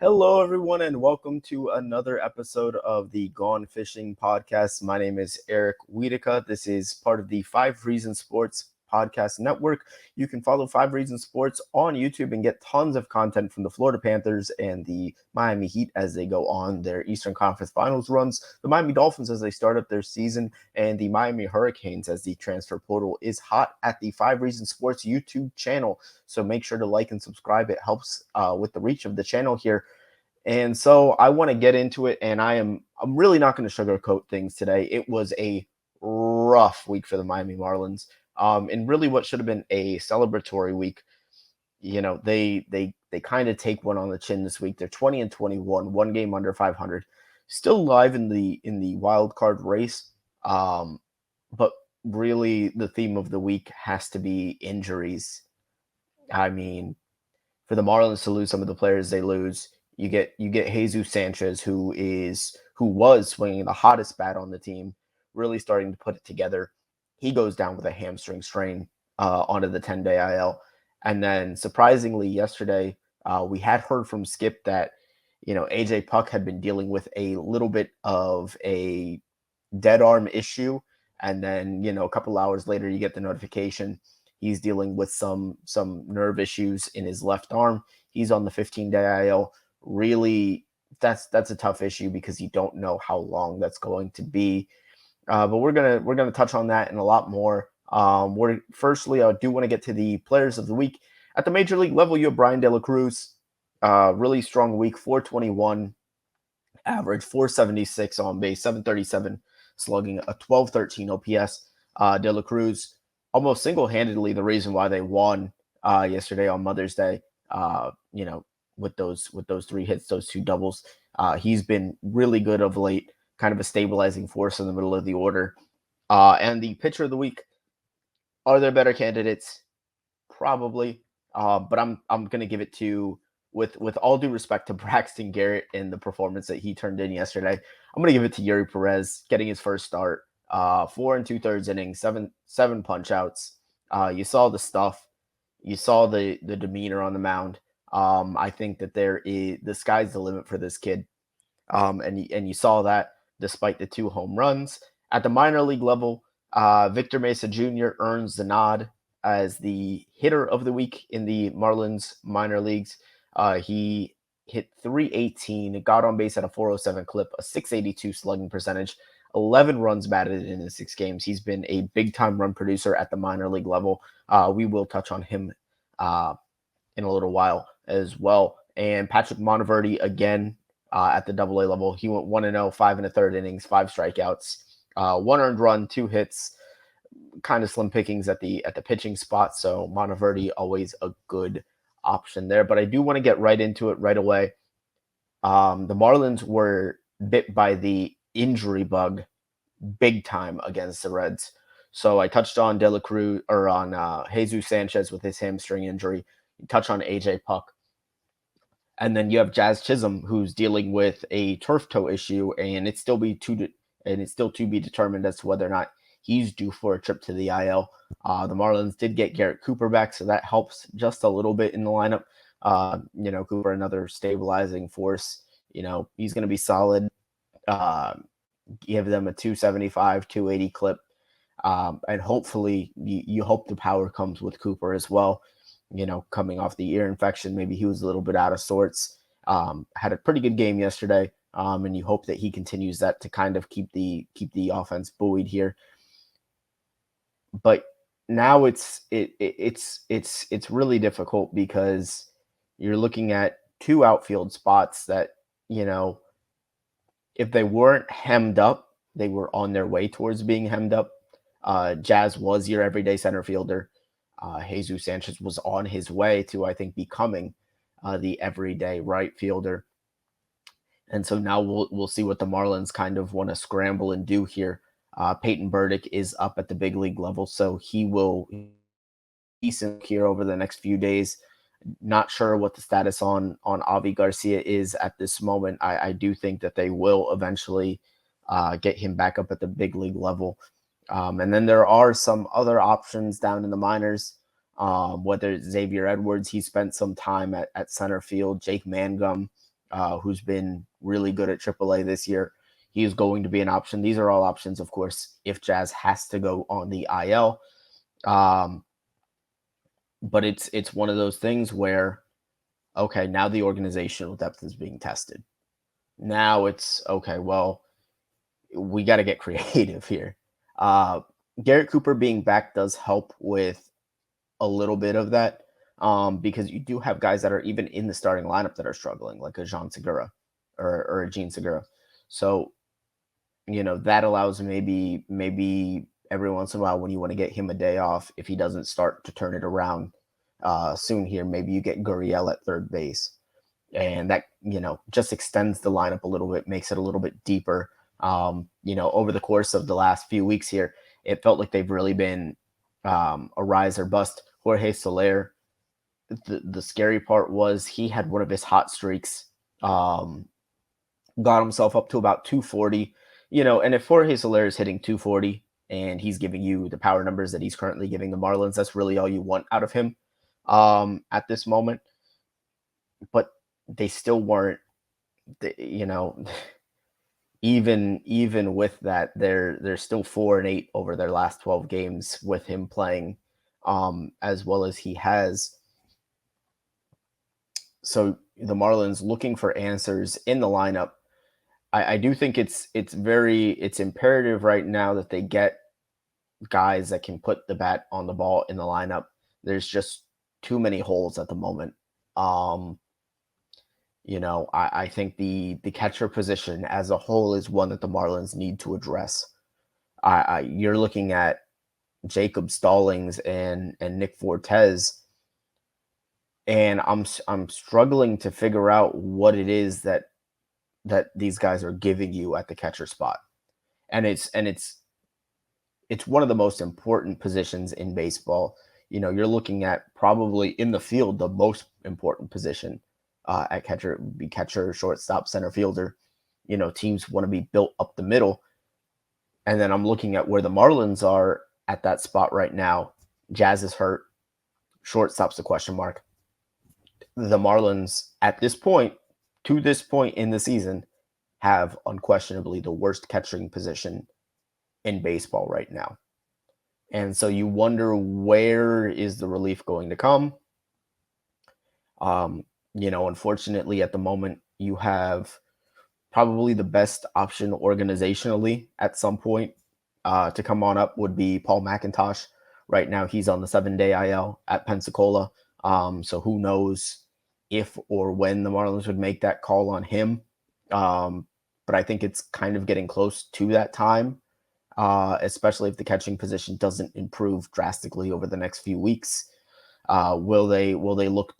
Hello, everyone, and welcome to another episode of the Gone Fishing podcast. My name is Eric Wiedeke. This is part of the Five Reasons Sports podcast network. You can follow Five Reasons Sports on YouTube and get tons of content from the Florida Panthers and the Miami Heat as they go on their Eastern Conference Finals runs, the Miami Dolphins as they start up their season, and the Miami Hurricanes as the transfer portal is hot at the Five Reasons Sports YouTube channel. So make sure to like and subscribe. It helps with the reach of the channel here. And so I want to get into it, and I'm really not going to sugarcoat things today. It was a rough week for the Miami Marlins, and really what should have been a celebratory week. You know, they kind of take one on the chin this week. They're 20-21, one game under 500, still live in the wild card race. But really, the theme of the week has to be injuries. I mean, for the Marlins to lose some of the players they lose. You get Jesus Sanchez, who was swinging the hottest bat on the team, really starting to put it together. He goes down with a hamstring strain onto the 10-day IL. And then surprisingly yesterday, we had heard from Skip that, AJ Puck had been dealing with a little bit of a dead arm issue. And then, a couple hours later, you get the notification he's dealing with some nerve issues in his left arm. He's on the 15-day IL. Really, that's a tough issue because you don't know how long that's going to be. But we're gonna touch on that and a lot more. Firstly, I do want to get to the players of the week at the major league level. You have Brian De La Cruz, really strong week, 421 average, 476 on base, 737 slugging, a 1213 OPS. De La Cruz almost single-handedly the reason why they won yesterday on Mother's Day. With those three hits, those two doubles. He's been really good of late, kind of a stabilizing force in the middle of the order. And the pitcher of the week, are there better candidates? Probably. But I'm going to give it to, with all due respect to Braxton Garrett and the performance that he turned in yesterday, I'm going to give it to Yuri Perez, getting his first start. 4 2/3 innings, seven punch outs. You saw the stuff. You saw the demeanor on the mound. I think that the sky's the limit for this kid. And you saw that despite the 2 home runs. At the minor league level, Victor Mesa Jr. earns the nod as the hitter of the week in the Marlins minor leagues. He hit 318, got on base at a 407 clip, a 682 slugging percentage, 11 runs batted in the 6 games. He's been a big-time run producer at the minor league level. We will touch on him in a little while as well. And Patrick Monteverdi, again, at the AA level, he went 1-0, 5 1/3 innings, 5 strikeouts, 1 earned run, 2 hits, kind of slim pickings at the pitching spot. So Monteverdi, always a good option there. But I do want to get right into it right away. The Marlins were bit by the injury bug big time against the Reds. So I touched on De La Cruz, or on Jesus Sanchez with his hamstring injury. You touch on AJ Puck. And then you have Jazz Chisholm, who's dealing with a turf toe issue, and it's still to be determined as to whether or not he's due for a trip to the IL. The Marlins did get Garrett Cooper back, so that helps just a little bit in the lineup. Cooper, another stabilizing force. He's going to be solid. Give them a 275, 280 clip. And hopefully you hope the power comes with Cooper as well. Coming off the ear infection, maybe he was a little bit out of sorts. Had a pretty good game yesterday, and you hope that he continues that to kind of keep the offense buoyed here. But now it's really difficult because you're looking at 2 outfield spots that, if they weren't hemmed up, they were on their way towards being hemmed up. Jazz was your everyday center fielder. Jesus Sanchez was on his way to, I think, becoming the everyday right fielder. And so now we'll see what the Marlins kind of want to scramble and do here. Peyton Burdick is up at the big league level, so he will be decent here over the next few days. Not sure what the status on Avi Garcia is at this moment. I do think that they will eventually get him back up at the big league level. And then there are some other options down in the minors, whether it's Xavier Edwards, he spent some time at center field, Jake Mangum, who's been really good at AAA this year. He is going to be an option. These are all options, of course, if Jazz has to go on the IL. But it's one of those things where, okay, now the organizational depth is being tested. Now it's okay. Well, we got to get creative here. Garrett Cooper being back does help with a little bit of that, because you do have guys that are even in the starting lineup that are struggling, like a Jean Segura or a Gene Segura. So, that allows maybe every once in a while when you want to get him a day off, if he doesn't start to turn it around soon here, maybe you get Gurriel at third base. And that, just extends the lineup a little bit, makes it a little bit deeper. Over the course of the last few weeks here, it felt like they've really been a rise or bust. Jorge Soler, the scary part was he had one of his hot streaks, got himself up to about 240, and if Jorge Soler is hitting 240 and he's giving you the power numbers that he's currently giving the Marlins, that's really all you want out of him at this moment. But they still weren't, even with that, they're still 4-8 over their last 12 games with him playing as well as he has. So the Marlins looking for answers in the lineup. I do think it's imperative right now that they get guys that can put the bat on the ball in the lineup. There's just too many holes at the moment. I think the catcher position as a whole is one that the Marlins need to address. You're looking at Jacob Stallings and Nick Fortes, and I'm struggling to figure out what it is that these guys are giving you at the catcher spot, and it's one of the most important positions in baseball. You're looking at probably in the field the most important position at catcher. It would be catcher, shortstop, center fielder. Teams want to be built up the middle, and then I'm looking at where the Marlins are at that spot right now. Jazz is hurt, shortstop's a question mark. The Marlins at this point, to this point in the season, have unquestionably the worst catching position in baseball right now. And so you wonder, where is the relief going to come? Unfortunately, at the moment, you have probably the best option organizationally at some point to come on up would be Paul McIntosh. Right now, he's on the 7-day IL at Pensacola. So who knows if or when the Marlins would make that call on him. But I think it's kind of getting close to that time, especially if the catching position doesn't improve drastically over the next few weeks. Will they look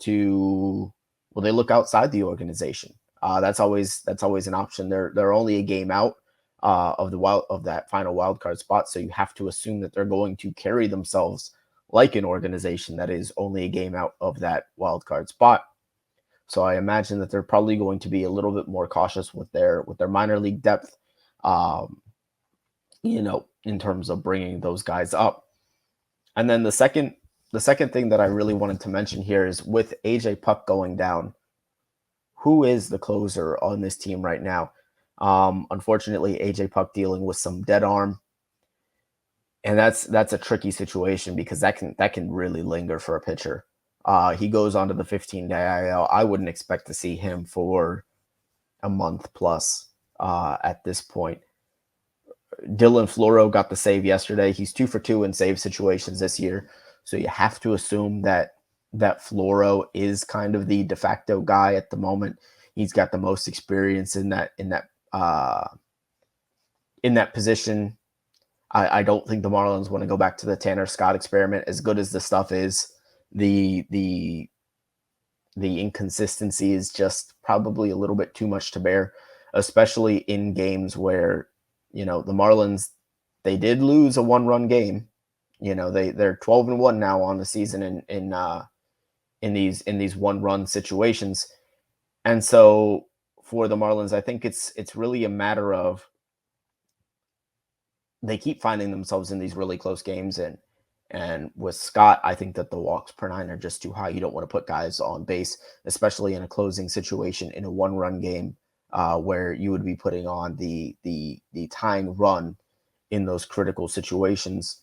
outside the organization? That's always an option. They're only a game out of that final wild card spot, so you have to assume that they're going to carry themselves like an organization that is only a game out of that wild card spot. So I imagine that they're probably going to be a little bit more cautious with their minor league depth, in terms of bringing those guys up. And then the second thing that I really wanted to mention here is, with AJ Puk going down, who is the closer on this team right now? Unfortunately, AJ Puk dealing with some dead arm, and that's a tricky situation because that can really linger for a pitcher. He goes on to the 15-day IL. I wouldn't expect to see him for a month plus at this point. Dylan Floro got the save yesterday. He's 2 for 2 in save situations this year. So you have to assume that Floro is kind of the de facto guy at the moment. He's got the most experience in that position. I don't think the Marlins want to go back to the Tanner Scott experiment. As good as the stuff is, the inconsistency is just probably a little bit too much to bear, especially in games where, the Marlins, they did lose a 1-run game. They're 12-1 now on the season in these 1-run situations. And so for the Marlins, I think it's really a matter of they keep finding themselves in these really close games, and And with Scott, I think that the walks per nine are just too high. You don't want to put guys on base, especially in a closing situation in a one-run game, where you would be putting on the tying run in those critical situations.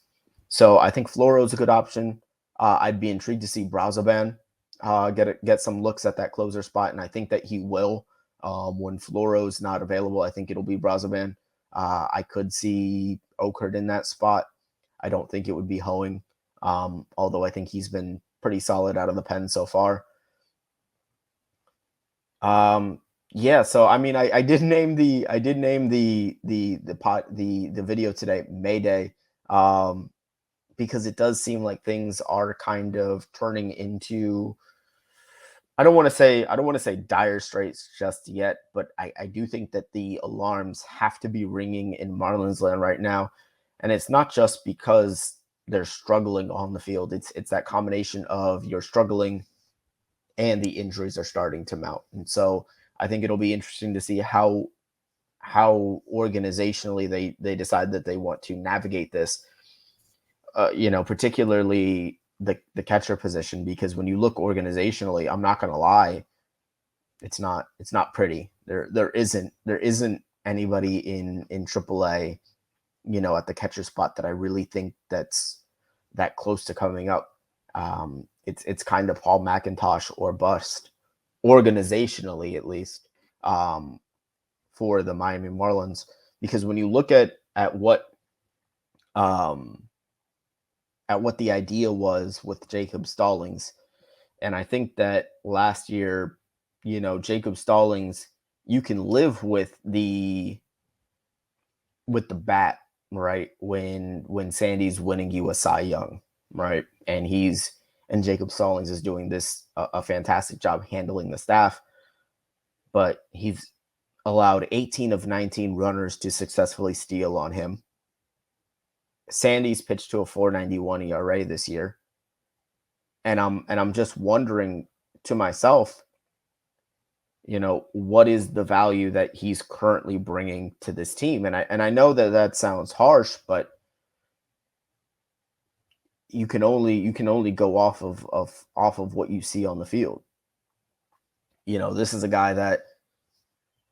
So I think Floro is a good option. I'd be intrigued to see Brazoban get some looks at that closer spot, and I think that he will. When Floro's not available, I think it'll be Brazoban. I could see Okert in that spot. I don't think it would be Hoeing, although I think he's been pretty solid out of the pen so far. Yeah, so I mean, I did name the video today Mayday, because it does seem like things are kind of turning into, I don't want to say dire straits just yet, but I do think that the alarms have to be ringing in Marlins land right now. And it's not just because they're struggling on the field. It's that combination of you're struggling and the injuries are starting to mount. And so I think it'll be interesting to see how organizationally they decide that they want to navigate this. Particularly the catcher position, because when you look organizationally, I'm not going to lie, it's not pretty. There isn't anybody in AAA, at the catcher spot that I really think that's that close to coming up. It's kind of Paul McIntosh or bust, organizationally at least, for the Miami Marlins, because when you look um, at what the idea was with Jacob Stallings. And I think that last year, Jacob Stallings, you can live with the bat, right? When Sandy's winning you a Cy Young, right? And Jacob Stallings is doing a fantastic job handling the staff, but he's allowed 18 of 19 runners to successfully steal on him. Sandy's pitched to a 4.91 ERA this year. And I'm just wondering to myself, what is the value that he's currently bringing to this team? And I know that sounds harsh, but you can only go off of what you see on the field. This is a guy that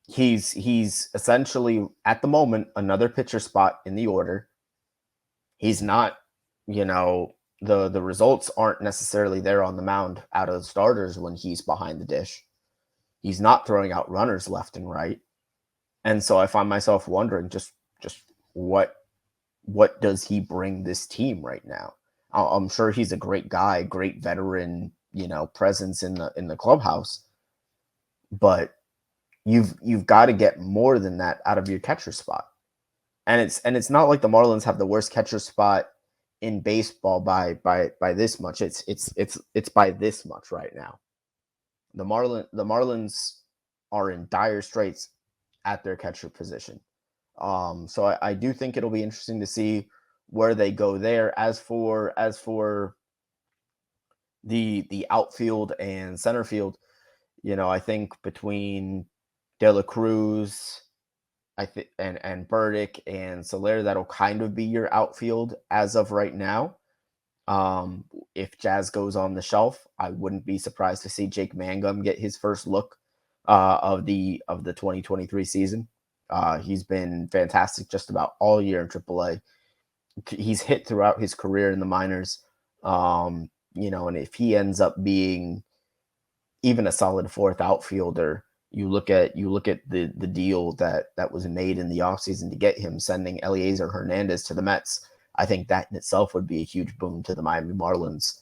he's essentially at the moment another pitcher spot in the order. He's not, the results aren't necessarily there on the mound out of the starters when he's behind the dish. He's not throwing out runners left and right. And so I find myself wondering just what does he bring this team right now? I'm sure he's a great guy, great veteran, presence in the clubhouse. But you've got to get more than that out of your catcher spot. And it's not like the Marlins have the worst catcher spot in baseball by this much. It's by this much right now. The Marlins are in dire straits at their catcher position. So I do think it'll be interesting to see where they go there. As for the outfield and center field, I think between De La Cruz, and Burdick and Soler, that'll kind of be your outfield as of right now. If Jazz goes on the shelf, I wouldn't be surprised to see Jake Mangum get his first look of the 2023 season. He's been fantastic just about all year in AAA. He's hit throughout his career in the minors. And if he ends up being even a solid fourth outfielder, you look at the deal that was made in the offseason to get him, sending Eliezer Hernandez to the Mets. I think that in itself would be a huge boom to the Miami Marlins,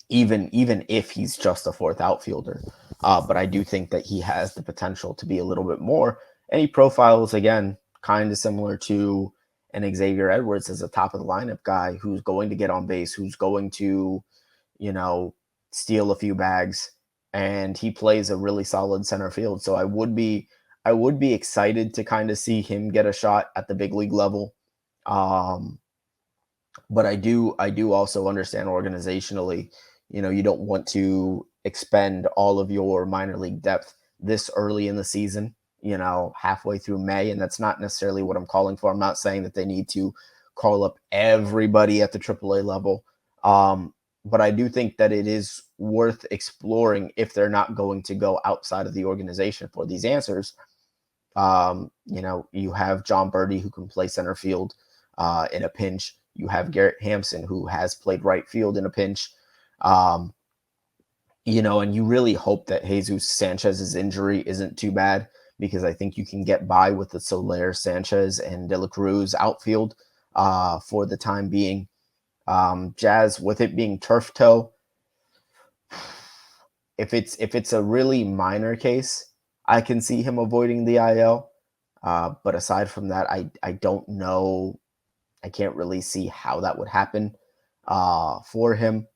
even if he's just a fourth outfielder. But I do think that he has the potential to be a little bit more. And he profiles, again, kind of similar to an Xavier Edwards as a top of the lineup guy who's going to get on base, who's going to, steal a few bags, and he plays a really solid center field. So I would be excited to kind of see him get a shot at the big league level. But I do also understand organizationally, you don't want to expend all of your minor league depth this early in the season, halfway through May. And that's not necessarily what I'm calling for. I'm not saying that they need to call up everybody at the AAA level. But I do think that it is worth exploring if they're not going to go outside of the organization for these answers. You have John Birdie, who can play center field in a pinch. You have Garrett Hampson, who has played right field in a pinch. Um, and you really hope that Jesus Sanchez's injury isn't too bad, because I think you can get by with the Soler, Sanchez, and De La Cruz outfield for the time being. Jazz, with it being turf toe, if it's a really minor case, I can see him avoiding the IL. But aside from that, I don't know. I can't really see how that would happen for him.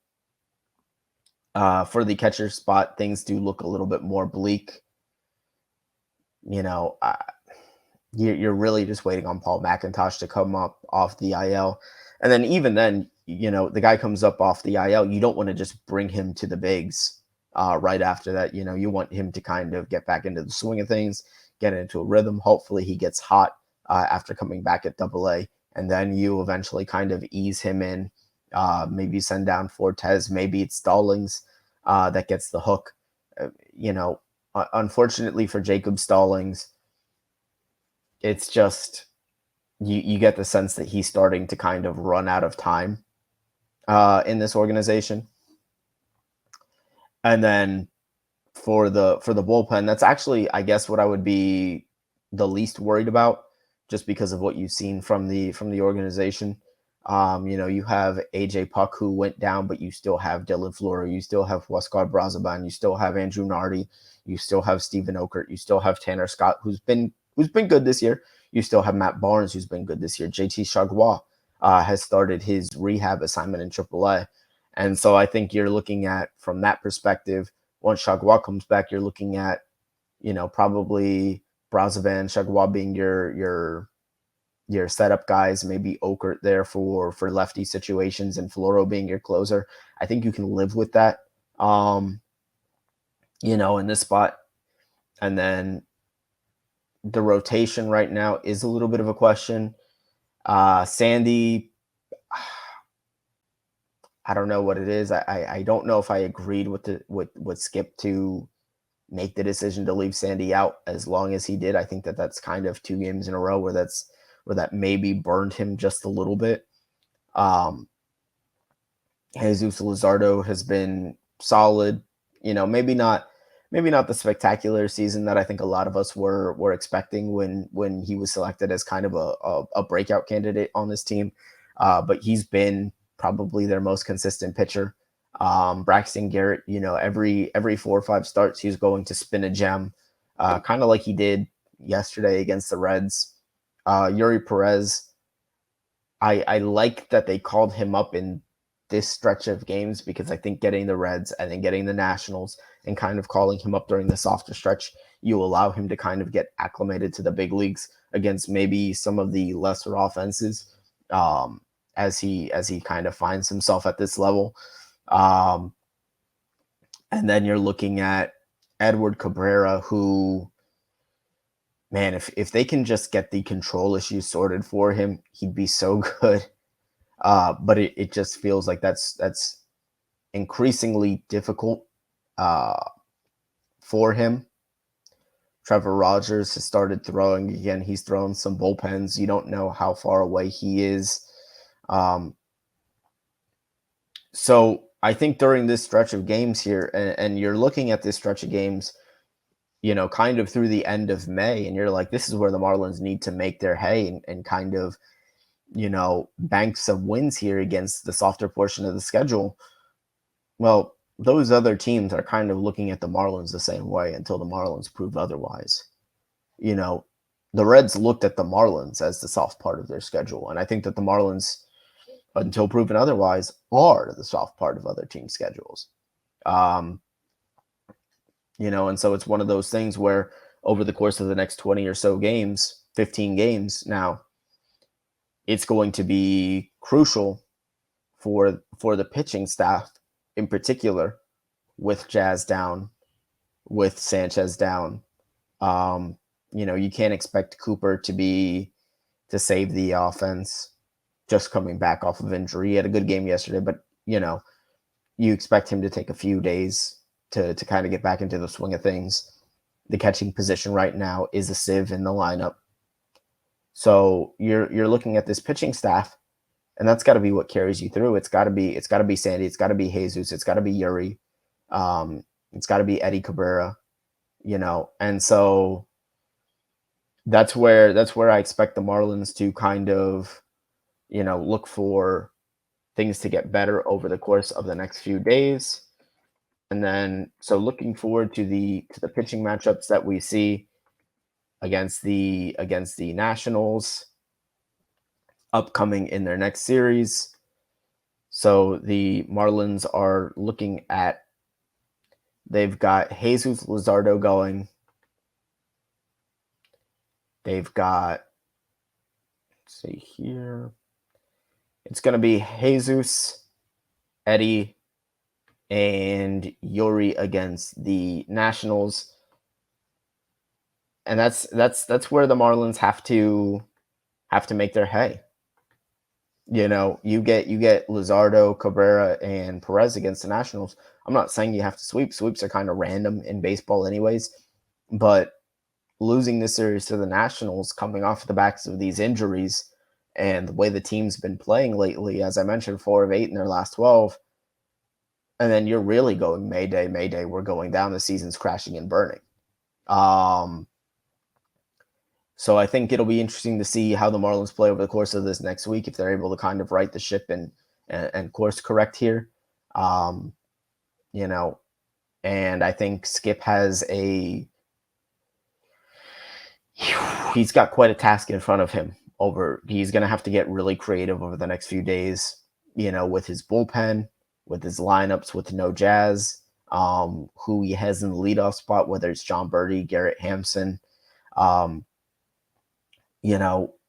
For the catcher spot, things do look a little bit more bleak. You're really just waiting on Paul McIntosh to come up off the IL. And then even then, the guy comes up off the IL. You don't want to just bring him to the bigs right after that. You want him to kind of get back into the swing of things, get into a rhythm. Hopefully he gets hot after coming back at AA. And then you eventually kind of ease him in. Maybe send down Fortes. Maybe it's Stallings that gets the hook. Unfortunately for Jacob Stallings, it's just you get the sense that he's starting to kind of run out of time in this organization. And then for the bullpen, that's actually, I guess, what I would be the least worried about, just because of what you've seen from the organization. You have AJ Puck, who went down, but you still have Dylan Flora, you still have Huascar Brazaban, you still have Andrew Nardi, you still have Steven Okert, you still have Tanner Scott, who's been good this year. You still have Matt Barnes, who's been good this year. JT Chagua has started his rehab assignment in AAA. And so I think you're looking at, from that perspective, once Chagua comes back, you're looking at, probably Brazavan, Chagua being your setup guys, maybe Okert there for lefty situations, and Floro being your closer. I think you can live with that, in this spot. And then the rotation right now is a little bit of a question. Sandy, I don't know what it is. I don't know if I agreed with Skip to make the decision to leave Sandy out as long as he did. I think that's kind of 2 games in a row where that maybe burned him just a little bit. Jesus Luzardo has been solid. Maybe not the spectacular season that I think a lot of us were expecting when he was selected as kind of a breakout candidate on this team. But he's been probably their most consistent pitcher. Braxton Garrett, every 4 or 5 starts, he's going to spin a gem, kind of like he did yesterday against the Reds. Yuri Perez, I like that they called him up in this stretch of games, because I think getting the Reds and then getting the Nationals and kind of calling him up during the softer stretch, you allow him to kind of get acclimated to the big leagues against maybe some of the lesser offenses, as he kind of finds himself at this level. And then you're looking at Edward Cabrera, who, man, if they can just get the control issues sorted for him, he'd be so good. But it just feels like that's increasingly difficult for him. Trevor Rogers has started throwing again. He's thrown some bullpens. You don't know how far away he is. So I think during this stretch of games here, and you're looking at this stretch of games, kind of through the end of May, and you're like, this is where the Marlins need to make their hay and kind of, bank some wins here against the softer portion of the schedule. Well, those other teams are kind of looking at the Marlins the same way until the Marlins prove otherwise. The Reds looked at the Marlins as the soft part of their schedule, and I think that the Marlins, until proven otherwise, are the soft part of other team schedules. And so it's one of those things where over the course of the next 20 or so games, 15 games now, it's going to be crucial for the pitching staff in particular, with Jazz down, with Sanchez down. You can't expect Cooper to save the offense. just coming back off of injury. He had a good game yesterday, but you expect him to take a few days to kind of get back into the swing of things. The catching position right now is a sieve in the lineup. So you're looking at this pitching staff, and that's got to be what carries you through. It's got to be Sandy, it's got to be Jesus, it's got to be Yuri, it's got to be Eddie Cabrera, and so that's where I expect the Marlins to kind of look for things to get better over the course of the next few days. And then so looking forward to the pitching matchups that we see against the Nationals upcoming in their next series. So the Marlins are looking at, they've got Jesus Luzardo going. They've got, let's see here. It's going to be Jesus, Eddie, and Yuri against the Nationals. And that's where the Marlins have to make their hay. You get Luzardo, Cabrera, and Perez against the Nationals. I'm not saying you have to sweep. Sweeps are kind of random in baseball anyways. But losing this series to the Nationals coming off the backs of these injuries and the way the team's been playing lately, as I mentioned, 4 of 8 in their last 12, and then you're really going Mayday, we're going down, the season's crashing and burning. So I think it'll be interesting to see how the Marlins play over the course of this next week, if they're able to kind of right the ship and course correct here. And I think Skip has he's got quite a task in front of him. He's going to have to get really creative over the next few days, with his bullpen, with his lineups, with no Jazz, who he has in the leadoff spot, whether it's John Birdie, Garrett Hampson,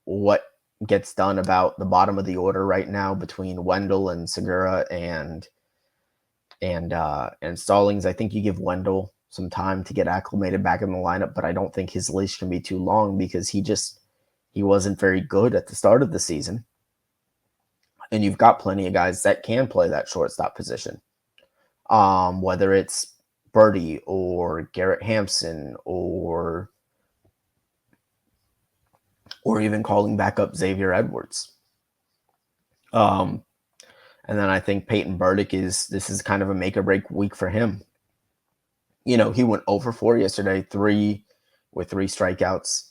what gets done about the bottom of the order right now between Wendell and Segura and Stallings. I think you give Wendell some time to get acclimated back in the lineup, but I don't think his leash can be too long because he wasn't very good at the start of the season. And you've got plenty of guys that can play that shortstop position. Whether it's Birdie or Garrett Hampson or even calling back up Xavier Edwards. And then I think Peyton Burdick this is kind of a make or break week for him. He went 0-4 yesterday, 3 strikeouts.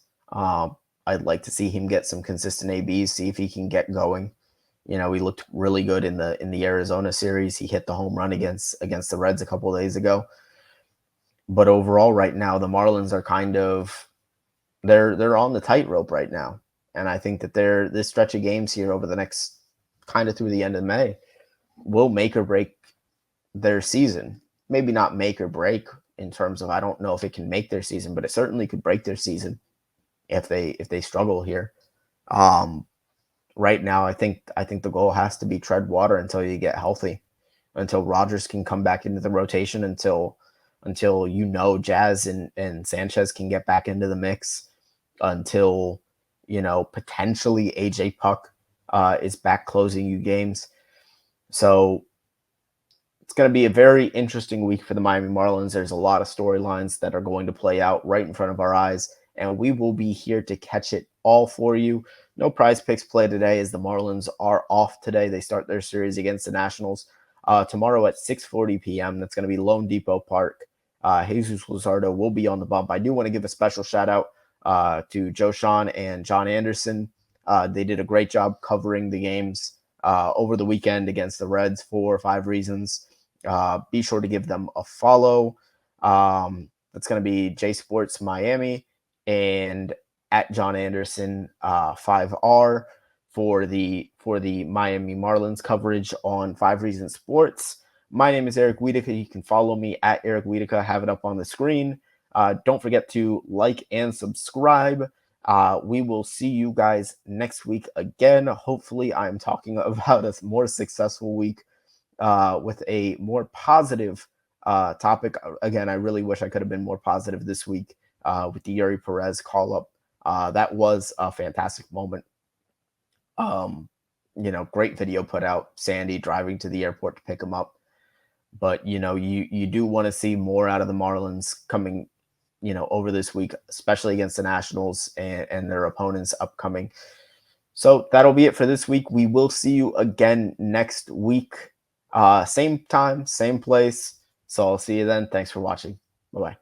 I'd like to see him get some consistent ABs, see if he can get going. He looked really good in the Arizona series. He hit the home run against the Reds a couple of days ago. But overall, right now, the Marlins are kind of they're on the tightrope right now, and I think that this stretch of games here over the next kind of through the end of May will make or break their season. Maybe not make or break in terms of, I don't know if it can make their season, but it certainly could break their season if they struggle here. Right now, I think the goal has to be tread water until you get healthy, until Rogers can come back into the rotation, until Jazz and Sanchez can get back into the mix, until potentially AJ Puck is back closing you games. So it's going to be a very interesting week for the Miami Marlins. There's a lot of storylines that are going to play out right in front of our eyes, and we will be here to catch it all for you. No Prize Picks play today as the Marlins are off today. They start their series against the Nationals tomorrow at 6:40 p.m. That's going to be Lone Depot Park. Jesus Luzardo will be on the bump. I do want to give a special shout out to Joe Sean and John Anderson. They did a great job covering the games over the weekend against the Reds for 5 reasons. Be sure to give them a follow. That's going to be J Sports Miami and at John Anderson 5R for the Miami Marlins coverage on 5 Reasons Sports. My name is Eric Wiedeke. You can follow me at Eric Wiedeke. Have it up on the screen. Don't forget to like and subscribe. We will see you guys next week again. Hopefully, I'm talking about a more successful week with a more positive topic. Again, I really wish I could have been more positive this week with the Yuri Perez call-up. That was a fantastic moment. great video put out. Sandy driving to the airport to pick him up. But you do want to see more out of the Marlins coming, over this week, especially against the Nationals and their opponents upcoming. So that'll be it for this week. We will see you again next week. Same time, same place. So I'll see you then. Thanks for watching. Bye bye.